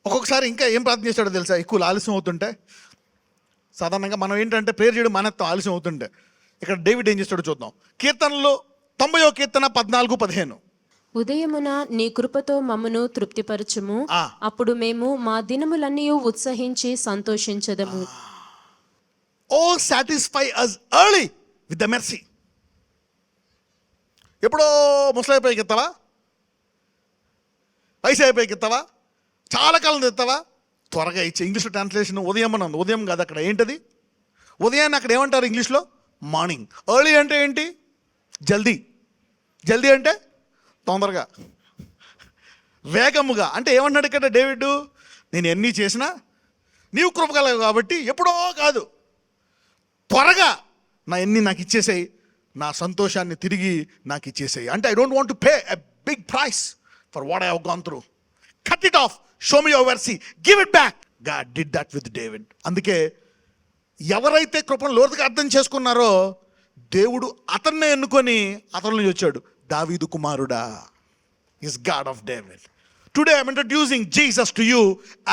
ఒక్కొక్కసారి ఇంకా ఏం ప్రార్థన చేస్తాడో తెలుసా? ఎక్కువ ఆలస్యం అవుతుంటే సాధారణంగా మనం ఏంటంటే ప్రేయర్ చేయడం మనతో ఆలస్యం అవుతుంటే, ఇక్కడ డేవిడ్ ఏం చేస్తాడో చూద్దాం. కీర్తనలో 90వ కీర్తన 14-15. ఉదయమున నీ కృపతో మమ్మను తృప్తిపరచుము, ఆ. అప్పుడు మేము మా దినములన్నీ ఉత్సహించి సంతోషించదము. Oh satisfy us early with the mercy. ఎప్పుడో ముసలైపోయికి ఎత్తావా, వయసు అయిపోయికి ఎత్తావా, చాలా కాలం తెస్తావా, త్వరగా ఇచ్చే. ఇంగ్లీష్లో ట్రాన్స్లేషన్ ఉదయం అని ఉంది. ఉదయం కాదు అక్కడ, ఏంటది? ఉదయాన్ని అక్కడ ఏమంటారు ఇంగ్లీష్లో? మార్నింగ్. ఎర్లీ అంటే ఏంటి? జల్దీ. జల్దీ అంటే తొందరగా, వేగముగా. అంటే ఏమన్నాడు ఇక్కడ డేవిడ్? నేను ఎన్ని చేసినా నీవు కృపగలవు కాబట్టి ఎప్పుడో కాదు, త్వరగా నా ఎన్ని నాకు ఇచ్చేసాయి, నా సంతోషాన్ని తిరిగి నాకు ఇచ్చేసాయి. అంటే I don't want to pay a big price for what I have gone through. Cut it off, show me your mercy, give it back. God did that with David. అందుకే ఎవరైతే కృపను లోతుగా అర్థం చేసుకున్నారో దేవుడు అతన్నే ఎన్నుకొని అతని నుంచి వచ్చాడు. దావీదు కుమారుడా, is God of David. Today I'm introducing Jesus to you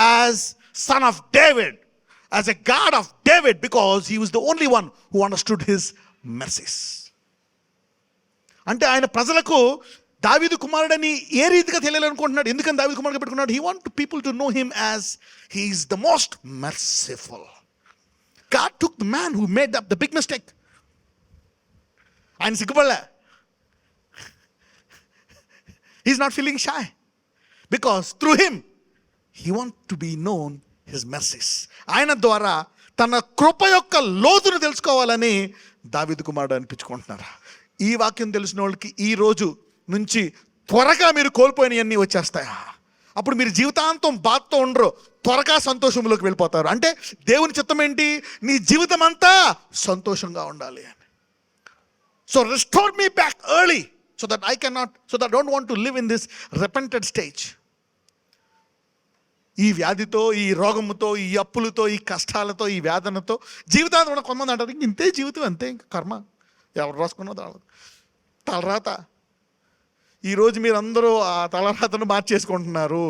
as son of David, as a God of David, because he was the only one who understood his mercies. అంటే ఆయన ప్రజలకు దావీదు కుమారుడని ఏ రీతిగా తెలియాలనుకుంటున్నాడు? ఎందుకని దావీదు కుమారుడుగా పెట్టుకున్నాడు? He want people to know him as he is the most merciful. God took the man who made up the big mistake. ఆయన సిగ్గుపడలే. He's not feeling shy because through him he want to be known his mercies. ఆయన ద్వారా తన కృప యొక్క లోతును తెలుసుకోవాలని దావీదు కుమారుడు అనిపించుకుంటున్నారు. ఈ వాక్యం తెలిసిన వాళ్ళకి ఈ రోజు నుంచి త్వరగా మీరు కోల్పోయినవన్నీ వచ్చేస్తాయా? అప్పుడు మీరు జీవితాంతం బాధతో ఉండరు, త్వరగా సంతోషంలోకి వెళ్ళిపోతారు. అంటే దేవుని చిత్తం ఏంటి? నీ జీవితం అంతా సంతోషంగా ఉండాలి అని. So restore me back early so that I don't want to live in this repented stage. ఈ వ్యాధితో, ఈ రోగముతో, ఈ అప్పులతో, ఈ కష్టాలతో, ఈ వేదనతో జీవితాంతం ఉన్న కొంతమంది అంటారు ఇంతే జీవితం, అంతే ఇంకా కర్మ, ఎవరు రాసుకున్నదో వాళ్ళది తలరాత. ఈరోజు మీరు అందరూ ఆ తలరాతను మార్చేసుకుంటున్నారు.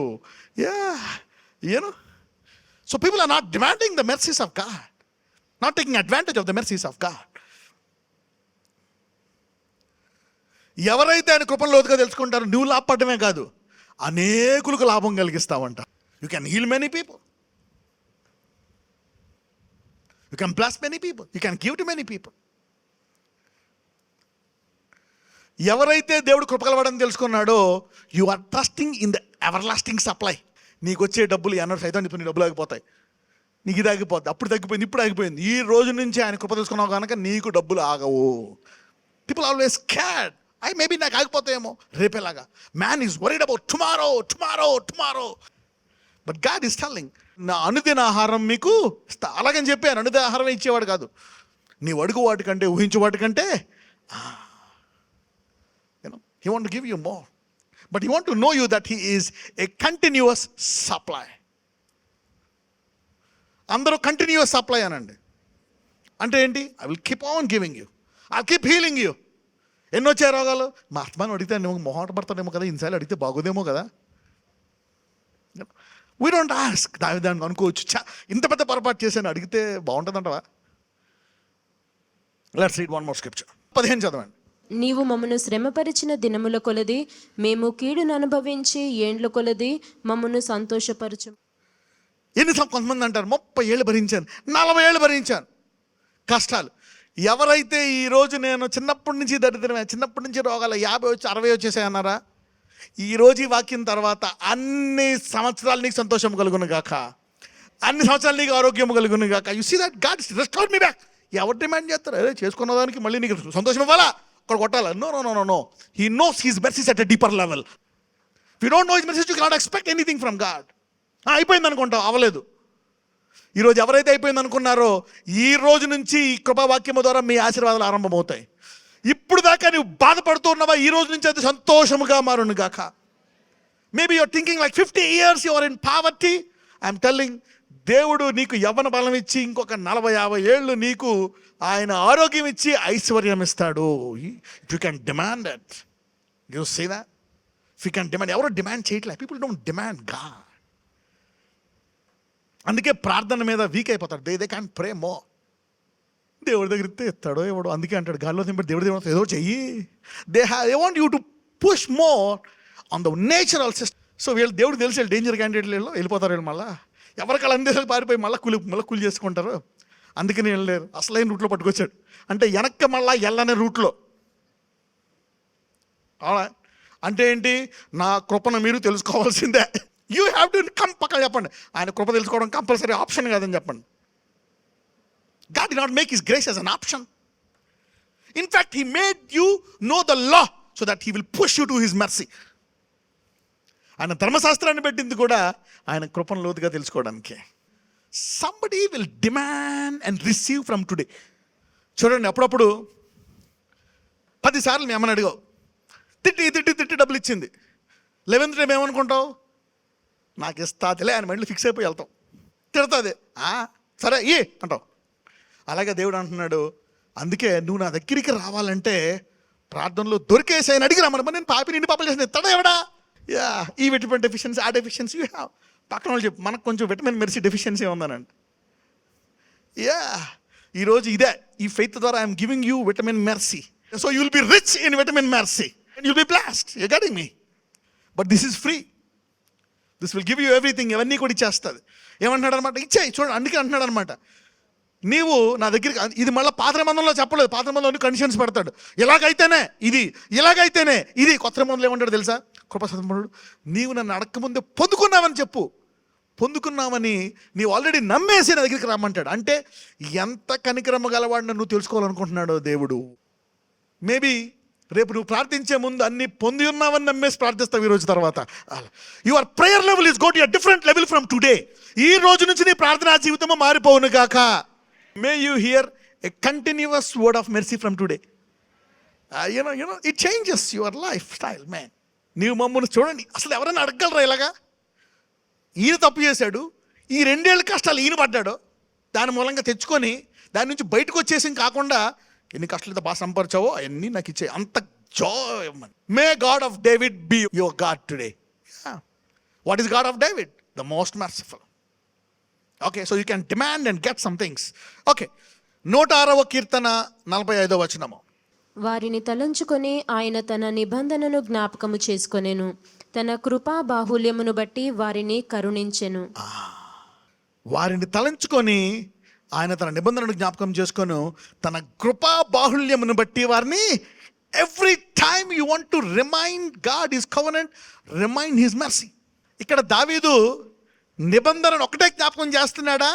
So people are not demanding the mercies of God, not taking advantage of the mercies of God. ఎవరైతే ఆయన కృపను లోతుగా తెలుసుకుంటారో నువ్వు లాభపడమే కాదు, అనేకులకు లాభం కలిగిస్తావంట. You can heal many people. You can bless many people. You can give to many people. ఎవరైతే దేవుడు కృపగలవాడని తెలుసుకున్నాడో you are trusting in the everlasting supply. నీకు వచ్చే డబ్బులు ఎన్నో సైతం ఇప్పుడు నీ డబ్బులు ఆగిపోతాయి, నీకు ఇది ఆగిపోద్ది, అప్పుడు తగ్గిపోయింది, ఇప్పుడు ఆగిపోయింది. ఈ రోజు నుంచి ఆయన కృప తెలుసుకున్నావు కనుక నీకు డబ్బులు ఆగవు. People always scared. మేబీ నాకు ఆగిపోతాయేమో రేపేలాగా. Man is worried about tomorrow. But God is telling, నా అనుదిన ఆహారం మీకు అలాగని చెప్పాను. అనుదిన ఆహారమే ఇచ్చేవాడు కాదు, నీవు అడుగు వాటికంటే, ఊహించు వాటికంటే. He want to give you more, but he want to know you that he is a continuous supply. అందరూ కంటిన్యూస్ సప్లై అనండి. అంటే ఏంటి? I will keep on giving you, I'll keep healing you. ఎన్నొచ్చే రోగాలు? మా ఆత్మను అడిగితే మొహమాట పడతాడేమో కదా, ఇన్సార్లు అడిగితే బాగోదేమో కదా. We don't ask. దాన్ని అనుకోవచ్చు, ఇంత పెద్ద పొరపాటు చేశాను, అడిగితే బాగుంటుందంటవా? Let's read one more scripture. 15 చదవండి. నీవు మమ్మను శ్రమపరిచిన దినముల కొలది, మేము కీడును అనుభవించి ఏండ్ల కొలది మమ్మను సంతోషపరచు. కొంతమంది అంటారు 30 ఏళ్ళు భరించాను, 40 ఏళ్ళు భరించాను కష్టాలు. ఎవరైతే ఈరోజు నేను చిన్నప్పటి నుంచి దరిద్రమే, చిన్నప్పటి నుంచి రోగాలు 50 వచ్చి 60 వచ్చేసాయి అన్నారా? ఈరోజు ఈ వాక్యం తర్వాత అన్ని సంవత్సరాలు నీకు సంతోషం కలుగును గాక, అన్ని సంవత్సరాలు నీకు ఆరోగ్యం కలుగును గాక. You see that God restore me back. ఎవరు డిమాండ్ చేస్తారు? అదే చేసుకున్న దానికి మళ్ళీ నీకు సంతోషం ఇవ్వాలా, అక్కడ కొట్టాలా? No. He knows his mercies at a deeper level. If you don't know his mercies you cannot expect anything from God. అయిపోయింది అనుకుంటావు, అవ్వలేదు. ఈరోజు ఎవరైతే అయిపోయింది అనుకున్నారో ఈ రోజు నుంచి ఈ కృపావాక్యము ద్వారా మీ ఆశీర్వాదాలు ఆరంభమవుతాయి. ఇప్పుడు దాకా నువ్వు బాధపడుతూ ఉన్నావా? ఈ రోజు నుంచి అది సంతోషముగా మారును గాక. Maybe you're thinking like 50 years you are in poverty. I'm telling, దేవుడు నీకు యవ్వన బలం ఇచ్చి ఇంకొక 40-50 ఏళ్ళు నీకు ఆయన ఆరోగ్యం ఇచ్చి ఐశ్వర్యం ఇస్తాడు. If you can demand it, you say that. If you can demand. ఎవరు డిమాండ్ చేయట్లే. People don't demand God. అందుకే ప్రార్థన మీద వీక్ అయిపోతారు. They can pray more. దేవుడి దగ్గర ఇస్తే ఎత్తాడో ఎవడో, అందుకే అంటాడు గాల్లో దింపి దేవుడి దేవుడు ఏదో చెయ్యి. They want you to push more on the natural system. So వీళ్ళు దేవుడికి తెలిసి డేంజర్ క్యాండిడేట్లు వెళ్ళిపోతారు. వీళ్ళు మళ్ళీ ఎవరికాళ్ళు అందేశాలు పారిపోయి మళ్ళీ కూలి చేసుకుంటారు. అందుకని వెళ్ళలేరు. అసలైన రూట్లో పట్టుకొచ్చాడు. అంటే వెనక్కి మళ్ళీ వెళ్ళనే రూట్లో. అంటే ఏంటి? నా కృపను మీరు తెలుసుకోవాల్సిందే. You have to come. పక్కన చెప్పండి, ఆయన కృప తెలుసుకోవడం కంపల్సరీ ఆప్షన్ కాదని చెప్పండి. God did not make his grace as an option. In fact, he made you know the law so that he will push you to his mercy. ఆయన ధర్మశాస్త్రాన్ని పెట్టింది కూడా ఆయన కృపను లోతుగా తెలుసుకోవడానికి. Somebody will demand and receive from today. చూడండి, అప్పుడప్పుడు 10 సార్లు మీ అమ్మని అడిగావు, తిట్టి డబ్బులు ఇచ్చింది. 11th time ఏమనుకుంటావు? నాకు ఇస్తాదిలే అని మైండ్లో ఫిక్స్ అయిపోయి వెళ్తావు. తిడతాది, సరే ఏ అంటావు. అలాగే దేవుడు అంటున్నాడు, అందుకే నువ్వు నా దగ్గరికి రావాలంటే ప్రార్థనలో దొరికేసాయని అడిగి రమ్మని. నేను పాపి నిండి పాపలు చేసిన ఇస్తాడా ఎవడా? ఈ విటమిన్ డెఫిషియన్సీ, ఆ డెఫిషియన్సీ యూ హ్యావ్. పక్కన వాళ్ళు చెప్పు, మనకు కొంచెం విటమిన్ మెర్సీ డెఫిషియన్సీ ఉందనండి. ఈరోజు ఇదే, ఈ ఫెయిత్ ద్వారా I'm giving you vitamin mercy. So you will be rich in vitamin mercy and you'll be blast. You getting me? But this is free. This will give you everything. ఇవన్నీ కూడా ఇచ్చేస్తుంది. ఏమంటున్నాడు అనమాట? ఇచ్చేయి. చూడండి, అందుకే అంటున్నాడు అనమాట, నీవు నా దగ్గరికి. ఇది మళ్ళీ పాత నిబంధనలో చెప్పలేదు. పాత నిబంధనలో కండిషన్స్ పెడతాడు. ఇలాగైతేనే ఇది, ఇలాగైతేనే ఇది. కొత్త నిబంధనలు ఏమంటాడు తెలుసా? కృపాసత్ముడు, నీవు నన్ను అడగకముందే పొందుకున్నావని చెప్పు. పొందుకున్నావని నీవు ఆల్రెడీ నమ్మేసి నా దగ్గరికి రమ్మంటాడు. అంటే ఎంత కనికరమ గలవాడిని నువ్వు తెలుసుకోవాలనుకుంటున్నాడో దేవుడు. మేబీ రేపు నువ్వు ప్రార్థించే ముందు అన్ని పొంది ఉన్నావని నమ్మేసి ప్రార్థిస్తావు. ఈ రోజు తర్వాత your prayer level is go to a different level from today. ఈ రోజు నుంచి నీ ప్రార్థనా జీవితము మారిపోవును గాక. May you here a continuous word of mercy from today. You know it changes your life style man. నీవు మమ్మల్ని చూడండి, అసలు ఎవరైనా అడగలరా ఇలాగా? ఈయన తప్పు చేశాడు, ఈ 2 ఏళ్ళ కష్టాలు ఈయన పడ్డాడు, దాని మూలంగా తెచ్చుకొని దాని నుంచి బయటకు వచ్చేసి కాకుండా ఎన్ని కష్టాలతో బాగా సంపరిచావో అవన్నీ నాకు ఇచ్చే అంత joy. May God of David be your God today. What is God of David? The most merciful. Okay, so you can demand and get some things. Okay, 106వ కీర్తన 45వ వచనము. వారిని తలంచుకొని ఆయన తన నిబంధనను జ్ఞాపకము చేసుకొనెను. తన కృపా బాహుల్యమును బట్టి వారిని కరుణించెను. వారిని తలంచుకొని ఆయన తన నిబంధనను జ్ఞాపకం చేసుకొని తన కృపా బాహుల్యమును బట్టి వారిని. Every time you want to remind God his covenant, remind his mercy. ఇక్కడ దావీదు నిబంధనను ఒకటే జ్ఞాపకం చేస్తున్నాడా?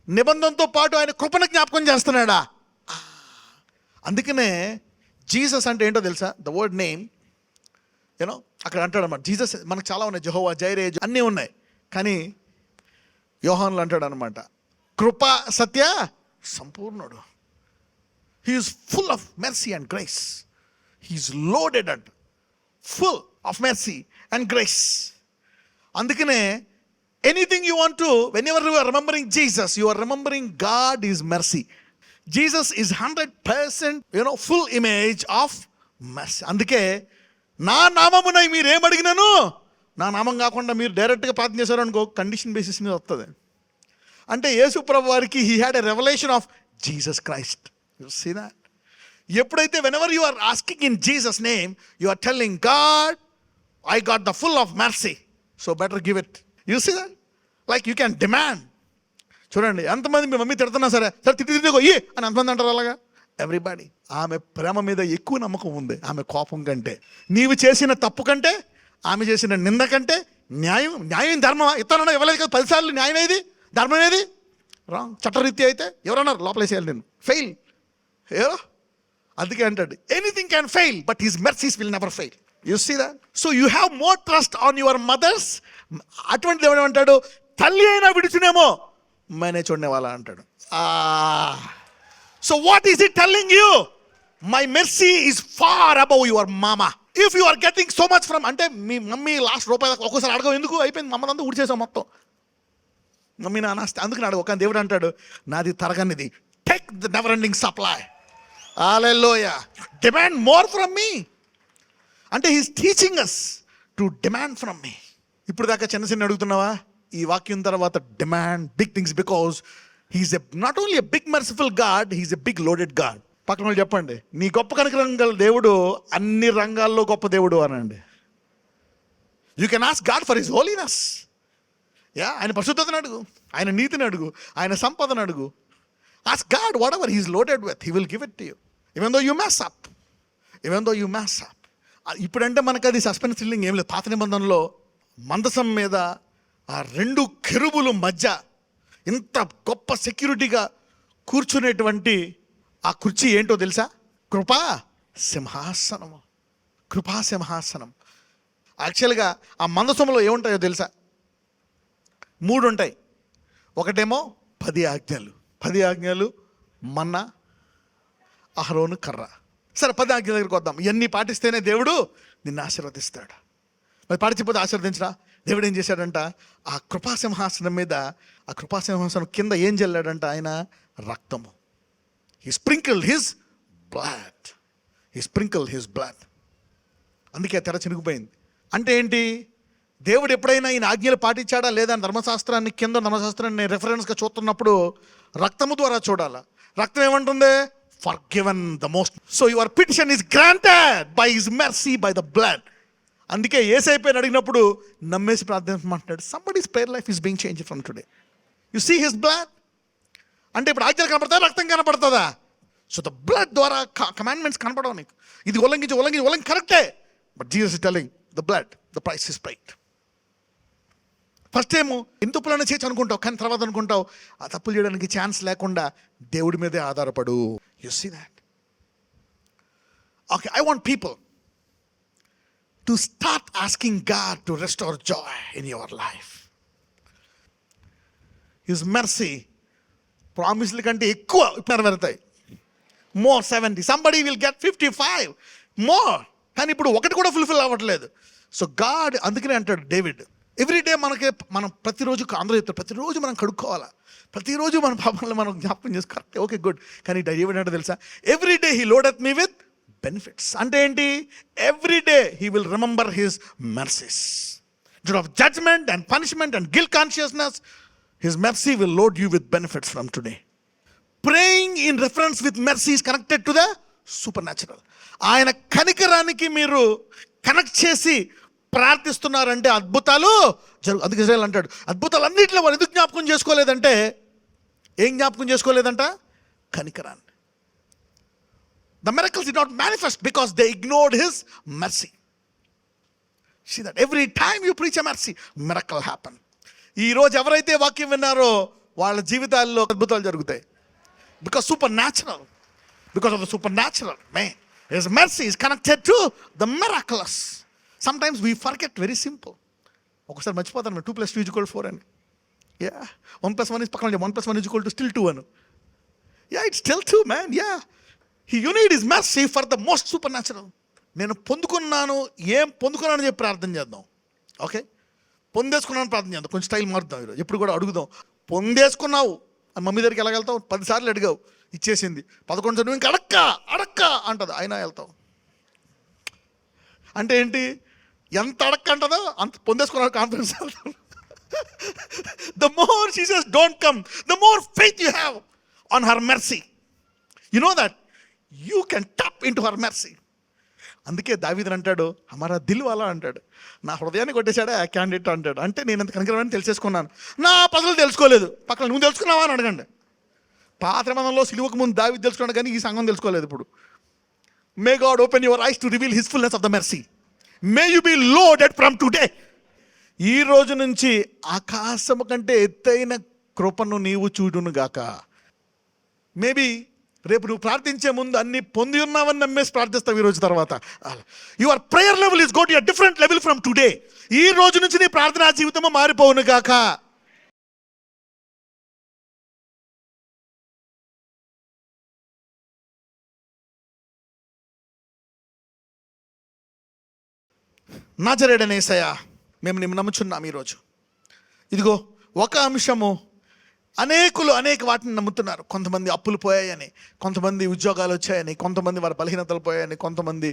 నిబంధనతో పాటు ఆయన కృపను జ్ఞాపకం చేస్తున్నాడా? అందుకనే జీసస్ అంటే ఏంటో తెలుసా? ద వర్డ్ నేమ్, యూనో, అక్కడ అంటాడు అనమాట. జీసస్ మనకు చాలా ఉన్నాయి, జెహోవా జైరే అన్నీ ఉన్నాయి. కానీ యోహానులు అంటాడు అనమాట, కృప సత్య సంపూర్ణుడు. He's full of mercy and grace. He's loaded and full of mercy and grace. అందుకనే anything you want to, whenever you are remembering Jesus, you are remembering God is mercy. Jesus is 100% full image of mercy. అందుకే నా నామమున మీరు ఏమడిగినాను, నా నామం కాకుండా మీరు డైరెక్ట్గా ప్రార్థన చేశారు అనుకో, కండిషన్ బేసిస్ మీద వస్తుంది. అంటే యేసు ప్రభు వారికి he had a revolution of Jesus Christ. You see that? ఎప్పుడైతే whenever you are asking in Jesus name, you are telling God, I got the full of mercy, so better give it. You see that? Like you can demand. చూడండి, ఎంతమంది మీ mummy తిడుతున్నా సరే తిట్టిగో ఈ అని ఎంతమంది అంటారు అలాగా? Everybody. ఆమె ప్రేమ మీద ఎక్కువ నమ్మకం ఉంది ఆమె కోపం కంటే. నీవు చేసిన తప్పు కంటే, ఆమె చేసిన నింద కంటే న్యాయం ధర్మమా? ఇతరులను ఇవ్వలేదు కదా 10 సార్లు. న్యాయం ఏది? ధర్మం ఏది? రాంగ్. చట్టరీత్యా అయితే ఎవరన్నారు లోపలేసేయాలి నేను, ఫెయిల్. ఏదో అందుకే అంటాడు, anything can fail but his mercies will never fail. You see that? So you have more trust on your mothers. అటువంటిది ఏమంటాడు? తల్లి అయినా విడిచినేమో మేనే చూడనే వాళ్ళ అంటాడు. So what is it telling you? My mercy is far above your mama. If you are getting so much from, అంటే మీ మమ్మీ లాస్ట్ రూపాయి దాకా ఒక్కోసారి అడగవు, ఎందుకు? అయిపోయింది, మమ్మల్ని ఊడిచేసాం మొత్తం, మమ్మీ నాన్న అందుకని అడగవు. కానీ దేవుడు అంటాడు, నాది తరగనిది, take the never ending supply. Hallelujah. Demand more from me. అంటే he's teaching us to demand from me. ఇప్పుడు దాకా చిన్న అడుగుతున్నావా? ఈ వాక్యం తర్వాత demand big things because he's not only a big merciful God, he's a big loaded God. పక్కన వాళ్ళు చెప్పండి, నీ గొప్ప కనికరం గల దేవుడు అన్ని రంగాల్లో గొప్ప దేవుడు అనండి. You can ask God for his holiness. ఆయన పరిశుద్ధతను అడుగు, ఆయన నీతిని అడుగు, ఆయన సంపదను అడుగు. Ask God whatever he's loaded with, he will give it to you. Even though you mess up. ఇప్పుడంటే మనకు అది సస్పెన్స్ థ్రిల్లింగ్ ఏం లేదు. పాత నిబంధనలో మందసం మీద ఆ రెండు కెరూబుల మధ్య ఇంత గొప్ప సెక్యూరిటీగా కూర్చునేటువంటి ఆ కుర్చీ ఏంటో తెలుసా? కృపా సింహాసనం. యాక్చువల్గా ఆ మందసంలో ఏముంటాయో తెలుసా? 3 ఉంటాయి. ఒకటేమో 10 ఆజ్ఞలు, మన్నా, అహరోను కర్ర. సరే 10 ఆజ్ఞల దగ్గరికి వద్దాం. ఇవన్నీ పాటిస్తేనే దేవుడు నిన్ను ఆశీర్వదిస్తాడు. మరి పాటించకపోతే ఆశీర్వదించరా? దేవుడు ఏం చేశాడంట, ఆ కృపాసింహాసనం మీద, ఆ కృపాసింహాసనం కింద ఏం చల్లాడంట? ఆయన రక్తము. He sprinkled his blood. అందుకే తెర చినుకుపోయింది. అంటే ఏంటి? దేవుడు ఎప్పుడైనా ఈయన ఆజ్ఞలు పాటించాడా లేదా అని ధర్మశాస్త్రాన్ని రెఫరెన్స్గా చూస్తున్నప్పుడు రక్తము ద్వారా చూడాలా. రక్తం ఏమంటుంది? Forgiven the most. So your petition is granted by his mercy, by the blood. అందుకే యేసయ్యని అడిగినప్పుడు నమ్మేసి ప్రార్థించమంటాడు. Somebody's prayer life is being changed from today. You see his blood. అంటే ఇప్పుడు ఆజ్ఞలు కనపడతా, రక్తం కనపడుతుందా? సో ద బ్లడ్ ద్వారా కమాండ్మెంట్స్ కనపడవు నీకు. ఇది ఉల్లంఘించి కరెక్టే. But Jesus is telling the blood, the price is paid. First time ఎందుకులనే చేయొచ్చు అనుకుంటావు, కానీ తర్వాత అనుకుంటావు ఆ తప్పులు చేయడానికి ఛాన్స్ లేకుండా దేవుడి మీదే ఆధారపడు. You see that? Okay, I want people to start asking God to restore joy in your life. His mercy ప్రామిస్ల కంటే ఎక్కువ నెరవేరుతాయి. More 70, somebody will get 55 more. కానీ ఇప్పుడు ఒకటి కూడా ఫుల్ఫిల్ అవ్వట్లేదు. సో గాడ్ అందుకనే అంటాడు డేవిడ్, ఎవ్రీడే మనం ప్రతిరోజు, అందరూ చెప్తారు ప్రతిరోజు మనం కడుక్కోవాలా, ప్రతిరోజు మన పాపాలను మనం జ్ఞాపకం చేసుకో. Correct, okay, good. కానీ డేవిడ్ అంటే తెలుసా, everyday he loadeth me with benefits. అంటే ఏంటి? Everyday he will remember his mercies. Instead of judgment and punishment and guilt consciousness, his mercy will load you with benefits from today. Praying in reference with mercy is connected to the supernatural. ఆయన కనికరానికి మీరు connect చేసి ప్రార్థిస్తున్నారంటే అద్భుతాలు అందుకే ఇశ్రాయేలు అంటాడు, అద్భుతాలు అన్నింటిలో వారు ఎందుకు జ్ఞాపకం చేసుకోలేదంటే, ఏం జ్ఞాపకం చేసుకోలేదంట? కనికరాన్ని. The miracles did not manifest because they ignored his mercy. See that every time you preach a mercy, miracle happen. ఈరోజు ఎవరైతే వాక్యం విన్నారో వాళ్ళ జీవితాల్లో అద్భుతాలు జరుగుతాయి. Because of the super natural man. His mercy is connected to the miraculous. Some times we forget very simple. ఒకసారి మర్చిపోతాను 2 + 2 = 4 అని. 1 + 1 పక్కన 1 + 1 = still 2 అని. It's still 2, man. You need his mercy for the most supernatural. నేను ఏం పొందుకున్నాను చెప్పి ప్రార్థన చేద్దాం. ఓకే, పొందేసుకున్నాను ప్రార్థన చేద్దాం. కొంచెం స్టైల్ మారుద్దాం. ఈరోజు ఎప్పుడు కూడా అడుగుదాం, పొందేసుకున్నావు అని మమ్మీ దగ్గరికి ఎలా వెళ్తావు? 10 సార్లు అడిగావు, ఇచ్చేసింది. 11 సార్లు నువ్వు ఇంకా అడక్క అంటది, అయినా వెళ్తావు. అంటే ఏంటి? ఎంత అడక్క అంటదో అంత పొందేసుకున్నావు కాన్ఫిడెన్స్ వెళ్తావు. The more she says don't come, the more faith you have on her mercy. You know that you can top in to her mercy. అందుకే దావీదు అంటాడు, హమారా దిల్ వాలా అంటాడు, నా హృదయాన్ని కొట్టేశాడే ఆ క్యాండిడేట్ అంటాడు. అంటే నేను అంత కనికరమని తెలిసేసుకున్నాను, నా ప్రజలు తెలుసుకోలేదు. పక్కన నువ్వు తెలుసుకున్నావా అని అడగండి. పాత నిబంధనలో సిలువకు ముందు దావీదు తెలుసుకున్నాడు, కానీ ఈ సంఘం తెలుసుకోలేదు. ఇప్పుడు may God open your eyes to reveal his fullness of the mercy. May you be loaded from today. ఈ రోజు నుంచి ఆకాశము కంటే ఎత్తైన కృపను నీవు చూడును గాక. మేబీ రేపు నువ్వు ప్రార్థించే ముందు అన్ని పొంది ఉన్నావని నమ్మేసి ప్రార్థిస్తావు. ఈ రోజు తర్వాత your prayer level is go to a different level from today. ఈ రోజు నుంచి నీ ప్రార్థనా జీవితము మారిపోవును గాక. నజరేయుడైన యేసయ్యా, మేము నిన్ను నమ్ముచున్నాం. ఈరోజు ఇదిగో ఒక అంశము అనేకులు అనేక వాటిని నమ్ముతున్నారు. కొంతమంది అప్పులు పోయాయని, కొంతమంది ఉద్యోగాలు వచ్చాయని, కొంతమంది వారి బలహీనతలు పోయాయని, కొంతమంది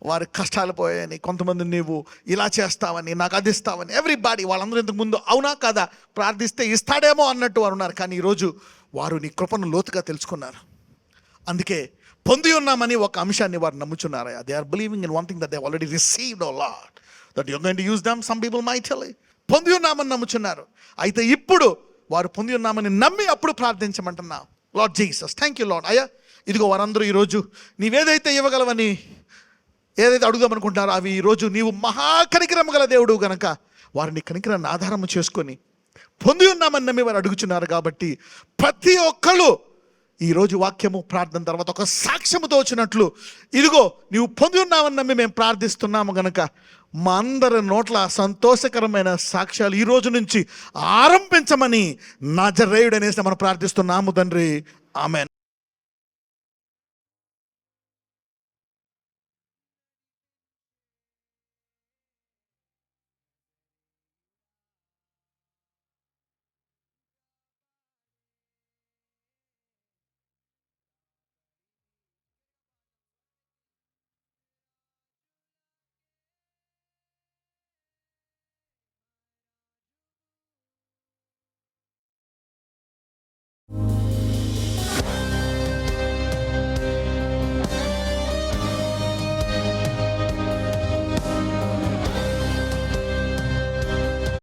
వారి కష్టాలు పోయాయని, కొంతమంది నీవు ఇలా చేస్తావని, నాకు అది ఇస్తావని. ఎవ్రీబాడీ వాళ్ళందరూ ఇంతకు ముందు అవునా కాదా ప్రార్థిస్తే ఇస్తాడేమో అన్నట్టు వారు ఉన్నారు. కానీ ఈరోజు వారు నీ కృపను లోతుగా తెలుసుకున్నారు. అందుకే పొంది ఉన్నామని ఒక అంశాన్ని వారు నమ్ముచున్నారు. They are believing in one thing that they already received oh Lord, that you are going to use them. Some people might tell పొంది ఉన్నామని నమ్ముచున్నారు. అయితే ఇప్పుడు వారు పొంది ఉన్నామని నమ్మి అప్పుడు ప్రార్థించమంటున్నా. Lord Jesus, thank you Lord. అయ్యా ఇదిగో వారందరూ ఈరోజు నీవేదైతే ఇవ్వగలవని ఏదైతే అడుగుదామనుకుంటున్నారో అవి ఈరోజు నీవు మహాకనికరము గల దేవుడు గనక వారిని కనికరాన్ని ఆధారము చేసుకొని పొంది ఉన్నామని నమ్మి వారు అడుగుచున్నారు. కాబట్టి ప్రతి ఒక్కళ్ళు ఈరోజు వాక్యము ప్రార్థన తర్వాత ఒక సాక్ష్యముతో వచ్చినట్లు, ఇదిగో నీవు పొంది ఉన్నామని నమ్మి మేము ప్రార్థిస్తున్నాము గనక మా అందరి నోట్ల సంతోషకరమైన సాక్ష్యాలు ఈ రోజు నుంచి ఆరంభించమని నజరేయుడనేసి మనం ప్రార్థిస్తున్నాము తండ్రి. ఆమేన్.